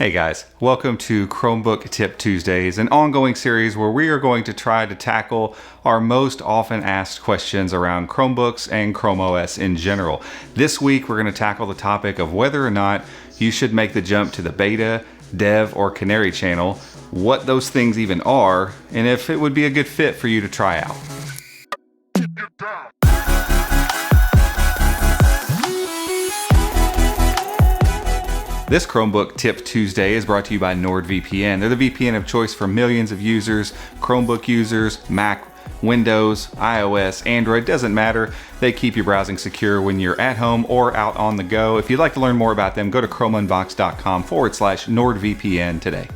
Hey guys, welcome to Chromebook Tip Tuesdays, an ongoing series where we are going to try to tackle our most often asked questions around Chromebooks and Chrome OS in general. This week we're going to tackle the topic of whether or not you should make the jump to the beta, dev, or canary channel, what those things even are, and if it would be a good fit for you to try out. This Chromebook Tip Tuesday is brought to you by NordVPN. They're the VPN of choice for millions of users, Chromebook users, Mac, Windows, iOS, Android, doesn't matter. They keep your browsing secure when you're at home or out on the go. If you'd like to learn more about them, go to chromeunbox.com/NordVPN today.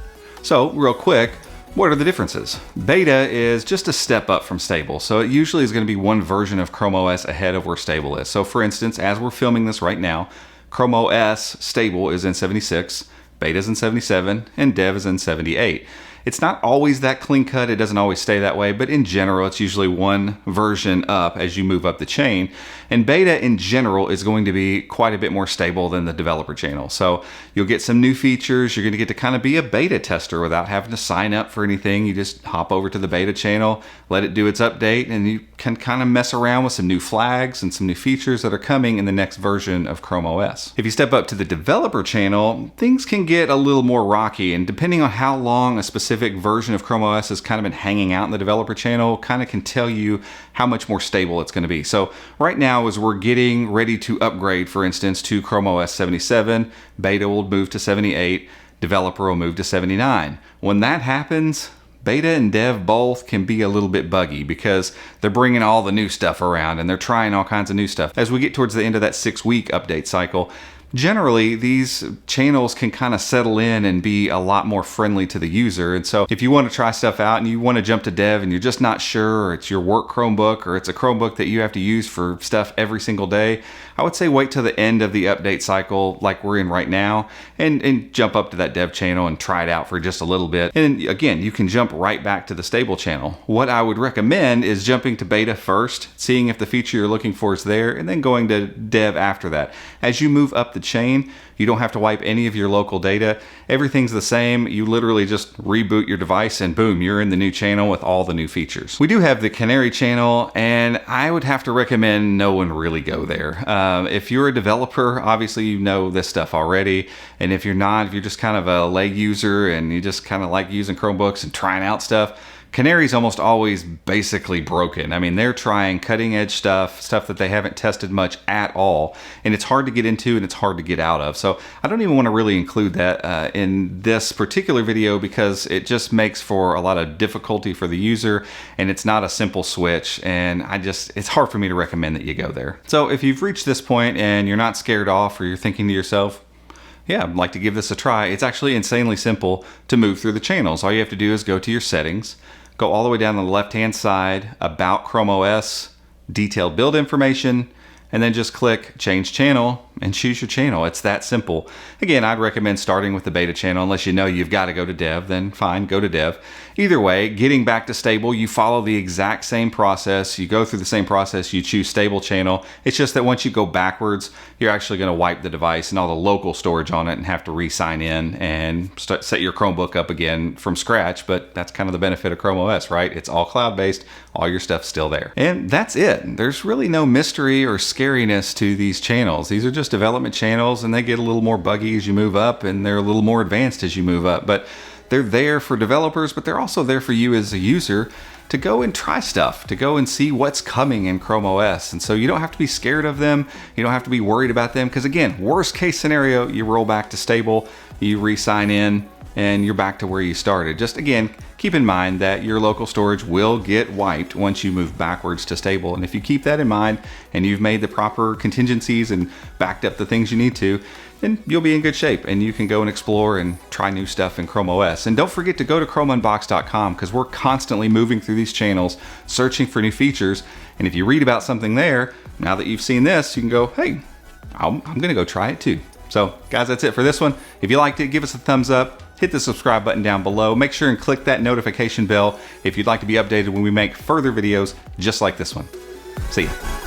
So, real quick, what are the differences? Beta is just a step up from stable. So it usually is going to be one version of Chrome OS ahead of where stable is. So for instance, as we're filming this right now, Chrome OS stable is in 76, beta is in 77, and dev is in 78. It's not always that clean cut, it doesn't always stay that way, but in general it's usually one version up as you move up the chain. And beta in general is going to be quite a bit more stable than the developer channel. So you'll get some new features, you're going to get to kind of be a beta tester without having to sign up for anything. You just hop over to the beta channel, let it do its update, and you can kind of mess around with some new flags and some new features that are coming in the next version of Chrome OS. If you step up to the developer channel, things can get a little more rocky, and depending on how long a specific version of Chrome OS has kind of been hanging out in the developer channel, kind of can tell you how much more stable it's going to be. So right now, as we're getting ready to upgrade, for instance, to Chrome OS 77, beta will move to 78, developer will move to 79. When that happens, beta and dev both can be a little bit buggy because they're bringing all the new stuff around and they're trying all kinds of new stuff. As we get towards the end of that 6-week update cycle, generally, these channels can kind of settle in and be a lot more friendly to the user. And so if you want to try stuff out and you want to jump to dev and you're just not sure, or it's your work Chromebook or it's a Chromebook that you have to use for stuff every single day, I would say wait till the end of the update cycle like we're in right now and jump up to that dev channel and try it out for just a little bit. And again, you can jump right back to the stable channel. What I would recommend is jumping to beta first, seeing if the feature you're looking for is there, and then going to dev after that. As you move up the chain, you don't have to wipe any of your local data. Everything's the same. You literally just reboot your device and boom, you're in the new channel with all the new features. We do have the Canary channel, and I would have to recommend no one really go there. If you're a developer, obviously you know this stuff already. And if you're not, if you're just kind of a lay user and you just kind of like using Chromebooks and trying out stuff, Canary's almost always basically broken. I mean, they're trying cutting edge stuff that they haven't tested much at all, and it's hard to get into and it's hard to get out of. So I don't even want to really include that in this particular video because it just makes for a lot of difficulty for the user, and it's not a simple switch, and it's hard for me to recommend that you go there. So if you've reached this point and you're not scared off, or you're thinking to yourself, yeah, I'd like to give this a try, it's actually insanely simple to move through the channels. All you have to do is go to your settings, go all the way down to the left-hand side, About Chrome OS, Detailed Build Information, and then just click Change Channel and choose your channel. It's that simple. Again, I'd recommend starting with the beta channel. Unless you know you've got to go to dev, then fine, go to dev. Either way, getting back to stable, you follow the exact same process. You go through the same process, you choose stable channel. It's just that once you go backwards, you're actually going to wipe the device and all the local storage on it and have to re-sign in and set your Chromebook up again from scratch. But that's kind of the benefit of Chrome OS, right? It's all cloud-based, all your stuff's still there. And that's it. There's really no mystery or scariness to these channels. These are just development channels, and they get a little more buggy as you move up, and they're a little more advanced as you move up. But they're there for developers, but they're also there for you as a user to go and try stuff, to go and see what's coming in Chrome OS. And so you don't have to be scared of them. You don't have to be worried about them, because again, worst case scenario, you roll back to stable, you re-sign in, and you're back to where you started. Just again, keep in mind that your local storage will get wiped once you move backwards to stable. And if you keep that in mind and you've made the proper contingencies and backed up the things you need to, then you'll be in good shape and you can go and explore and try new stuff in Chrome OS. And don't forget to go to chromeunbox.com, because we're constantly moving through these channels, searching for new features. And if you read about something there, now that you've seen this, you can go, hey, I'm gonna go try it too. So guys, that's it for this one. If you liked it, give us a thumbs up. Hit the subscribe button down below. Make sure and click that notification bell if you'd like to be updated when we make further videos just like this one. See ya.